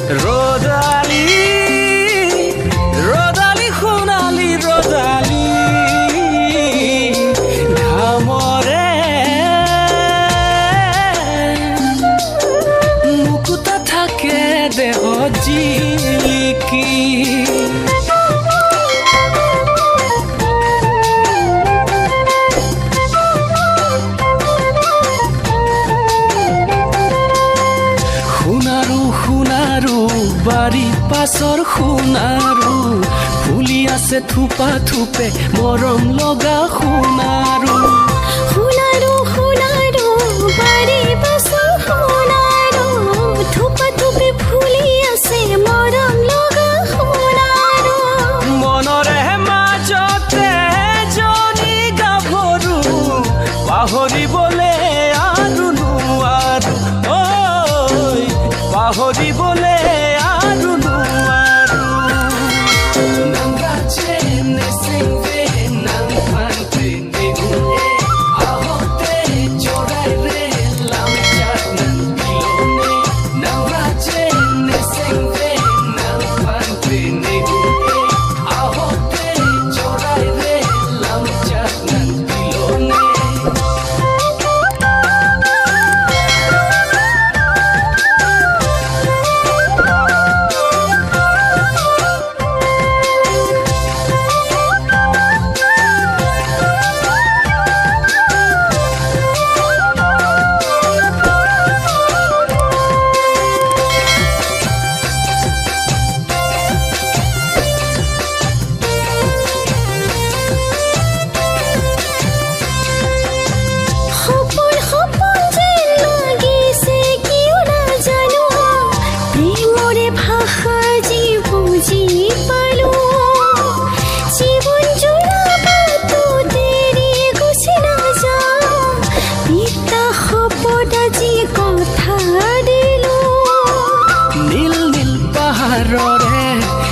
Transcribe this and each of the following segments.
ৰদালি ৰদালি সোণালী ৰদালি ঘামৰে মুকুতা থাকে দেহ জিলিকি বাৰী পাছৰ সোণাৰু ফুলি আছে থোপা থোপে মৰম লগা সোণাৰু সোণাৰু সোণাৰু বাৰী পাছৰ সোণাৰু থোপা থোপে ফুলি আছে মৰম লগা সোণাৰু মনৰে মাজতে জনী গাভৰু পাহৰিবলে আৰু নোৱাৰো ঐ পাহৰিবলে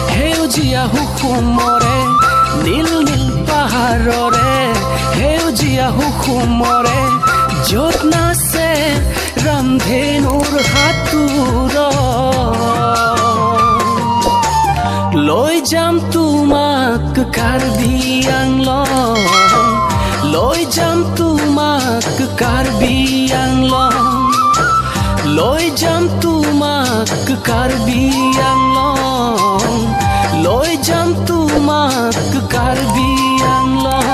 সেউজীয়া সুষুমৰে নীল নীল পাহাৰৰে সেউজীয়া সুষুমৰে য'ত নাচে ৰামধেনুৰ হাতোৰ লৈ যাম তোমাক কাৰ্বি আংলং লৈ যাম তোমাক কাৰ্বি আংলং লৈ যাম তোমাক কাৰ্বি আংলং লৈ যাম তোমাক কাৰ্বি আংলং